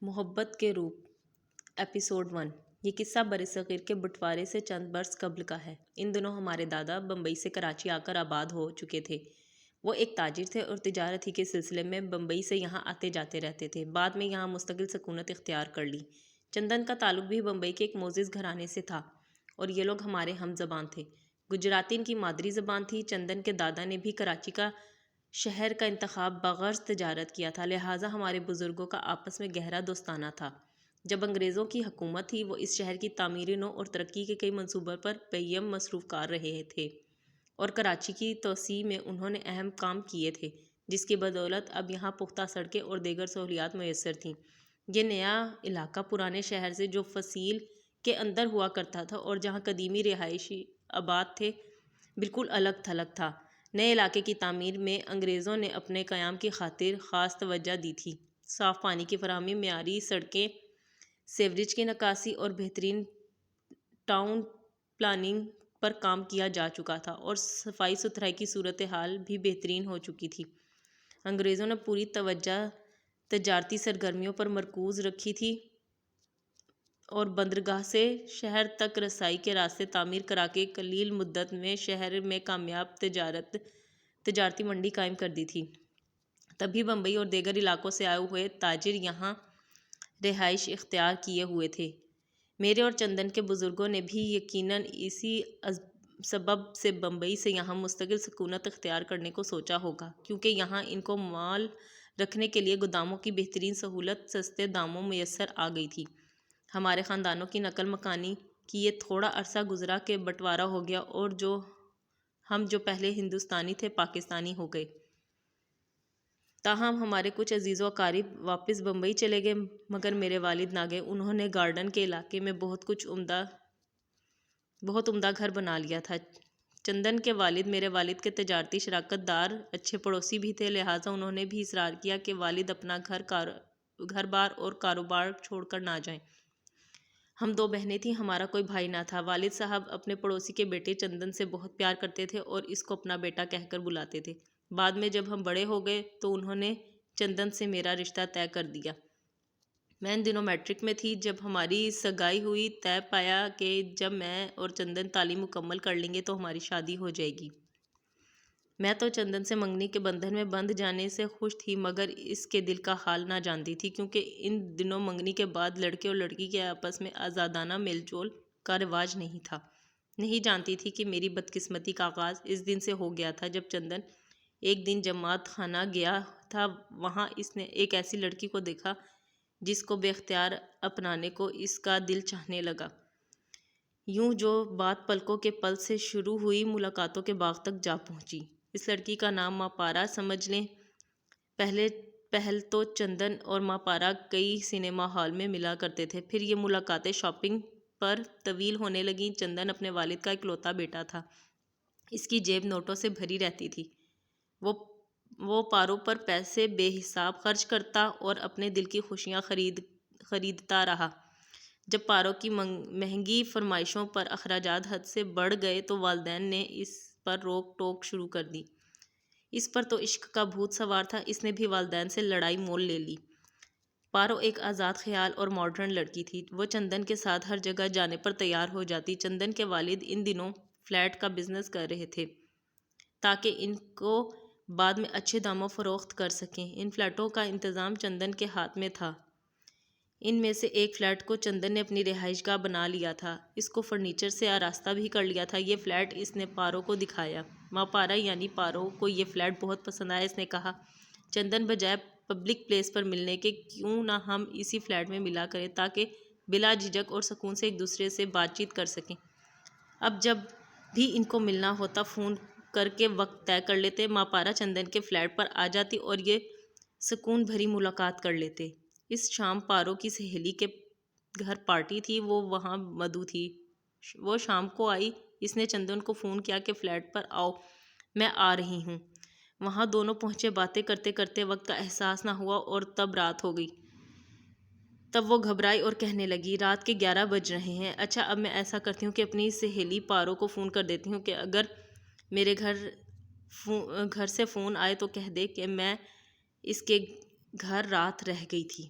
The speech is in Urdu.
محبت کے روپ ایپیسوڈ 1۔ یہ قصہ برصغیر کے بٹوارے سے چند برس قبل کا ہے۔ ان دنوں ہمارے دادا بمبئی سے کراچی آ کر آباد ہو چکے تھے۔ وہ ایک تاجر تھے اور تجارت ہی کے سلسلے میں بمبئی سے یہاں آتے جاتے رہتے تھے۔ بعد میں یہاں مستقل سکونت اختیار کر لی۔ چندن کا تعلق بھی بمبئی کے ایک معزز گھرانے سے تھا اور یہ لوگ ہمارے ہم زبان تھے۔ گجراتی ان کی مادری زبان تھی۔ چندن کے دادا نے بھی کراچی کا شہر کا انتخاب بغرض تجارت کیا تھا، لہٰذا ہمارے بزرگوں کا آپس میں گہرا دوستانہ تھا۔ جب انگریزوں کی حکومت تھی، وہ اس شہر کی تعمیری نو اور ترقی کے کئی منصوبوں پر پیم مصروف کار رہے تھے اور کراچی کی توسیع میں انہوں نے اہم کام کیے تھے، جس کی بدولت اب یہاں پختہ سڑکیں اور دیگر سہولیات میسر تھیں۔ یہ نیا علاقہ پرانے شہر سے جو فصیل کے اندر ہوا کرتا تھا اور جہاں قدیمی رہائشی آباد تھے، بالکل الگ تھلگ تھا۔ نئے علاقے کی تعمیر میں انگریزوں نے اپنے قیام کی خاطر خاص توجہ دی تھی۔ صاف پانی کی فراہمی، معیاری سڑکیں، سیوریج کی نکاسی اور بہترین ٹاؤن پلاننگ پر کام کیا جا چکا تھا اور صفائی ستھرائی کی صورتحال بھی بہترین ہو چکی تھی۔ انگریزوں نے پوری توجہ تجارتی سرگرمیوں پر مرکوز رکھی تھی اور بندرگاہ سے شہر تک رسائی کے راستے تعمیر کرا کے قلیل مدت میں شہر میں کامیاب تجارتی منڈی قائم کر دی تھی۔ تبھی بمبئی اور دیگر علاقوں سے آئے ہوئے تاجر یہاں رہائش اختیار کیے ہوئے تھے۔ میرے اور چندن کے بزرگوں نے بھی یقیناً اسی سبب سے بمبئی سے یہاں مستقل سکونت اختیار کرنے کو سوچا ہوگا، کیونکہ یہاں ان کو مال رکھنے کے لیے گوداموں کی بہترین سہولت سستے داموں میسر آ گئی تھی۔ ہمارے خاندانوں کی نقل مکانی کی یہ تھوڑا عرصہ گزرا کہ بٹوارا ہو گیا اور ہم جو پہلے ہندوستانی تھے، پاکستانی ہو گئے۔ تاہم ہمارے کچھ عزیز و اقارب واپس بمبئی چلے گئے، مگر میرے والد نہ گئے۔ انہوں نے گارڈن کے علاقے میں بہت عمدہ گھر بنا لیا تھا۔ چندن کے والد میرے والد کے تجارتی شراکت دار اچھے پڑوسی بھی تھے، لہٰذا انہوں نے بھی اصرار کیا کہ والد اپنا گھر بار اور کاروبار چھوڑ کر نہ جائیں۔ ہم 2 بہنیں تھیں، ہمارا کوئی بھائی نہ تھا۔ والد صاحب اپنے پڑوسی کے بیٹے چندن سے بہت پیار کرتے تھے اور اس کو اپنا بیٹا کہہ کر بلاتے تھے۔ بعد میں جب ہم بڑے ہو گئے تو انہوں نے چندن سے میرا رشتہ طے کر دیا۔ میں ان دنوں میٹرک میں تھی۔ جب ہماری سگائی ہوئی، طے پایا کہ جب میں اور چندن تعلیم مکمل کر لیں گے تو ہماری شادی ہو جائے گی۔ میں تو چندن سے منگنی کے بندھن میں بندھ جانے سے خوش تھی، مگر اس کے دل کا حال نہ جانتی تھی، کیونکہ ان دنوں منگنی کے بعد لڑکے اور لڑکی کے آپس میں آزادانہ میل جول کا رواج نہیں تھا۔ نہیں جانتی تھی کہ میری بدقسمتی کا آغاز اس دن سے ہو گیا تھا جب چندن ایک دن جماعت خانہ گیا تھا۔ وہاں اس نے ایک ایسی لڑکی کو دیکھا جس کو بے اختیار اپنانے کو اس کا دل چاہنے لگا۔ یوں جو بات پلکوں کے پل سے شروع ہوئی، ملاقاتوں کے باغ تک جا پہنچی۔ اس لڑکی کا نام ماں پارا سمجھ لیں۔ پہل تو چندن اور ماں پارا کئی سنیما ہال میں ملا کرتے تھے، پھر یہ ملاقاتیں شاپنگ پر طویل ہونے لگیں۔ چندن اپنے والد کا اکلوتا بیٹا تھا۔ اس کی جیب نوٹوں سے بھری رہتی تھی۔ وہ پارو پر پیسے بے حساب خرچ کرتا اور اپنے دل کی خوشیاں خریدتا رہا۔ جب پارو کی مہنگی فرمائشوں پر اخراجات حد سے بڑھ گئے تو والدین نے اس پر روک ٹوک شروع کر دی۔ اس پر تو عشق کا بھوت سوار تھا، اس نے بھی والدین سے لڑائی مول لے لی۔ پارو ایک آزاد خیال اور ماڈرن لڑکی تھی۔ وہ چندن کے ساتھ ہر جگہ جانے پر تیار ہو جاتی۔ چندن کے والد ان دنوں فلیٹ کا بزنس کر رہے تھے تاکہ ان کو بعد میں اچھے داموں فروخت کر سکیں۔ ان فلیٹوں کا انتظام چندن کے ہاتھ میں تھا۔ ان میں سے ایک فلیٹ کو چندن نے اپنی رہائش گاہ بنا لیا تھا۔ اس کو فرنیچر سے آراستہ بھی کر لیا تھا۔ یہ فلیٹ اس نے پارو کو دکھایا۔ ماں پارا یعنی پارو کو یہ فلیٹ بہت پسند آیا۔ اس نے کہا، چندن، بجائے پبلک پلیس پر ملنے کے کیوں نہ ہم اسی فلیٹ میں ملا کریں تاکہ بلا جھجک اور سکون سے ایک دوسرے سے بات چیت کر سکیں۔ اب جب بھی ان کو ملنا ہوتا فون کر کے وقت طے کر لیتے۔ ماں پارا چندن کے فلیٹ پر آ جاتی اور یہ سکون بھری ملاقات کر لیتے۔ اس شام پارو کی سہیلی کے گھر پارٹی تھی، وہ وہاں مدعو تھی۔ وہ شام کو آئی۔ اس نے چندن کو فون کیا کہ فلیٹ پر آؤ، میں آ رہی ہوں۔ وہاں دونوں پہنچے۔ باتیں کرتے کرتے وقت کا احساس نہ ہوا اور تب رات ہو گئی۔ تب وہ گھبرائی اور کہنے لگی، رات کے 11 بج رہے ہیں۔ اچھا، اب میں ایسا کرتی ہوں کہ اپنی سہیلی پارو کو فون کر دیتی ہوں کہ اگر میرے گھر سے فون آئے تو کہہ دے کہ میں اس کے گھر رات رہ گئی تھی۔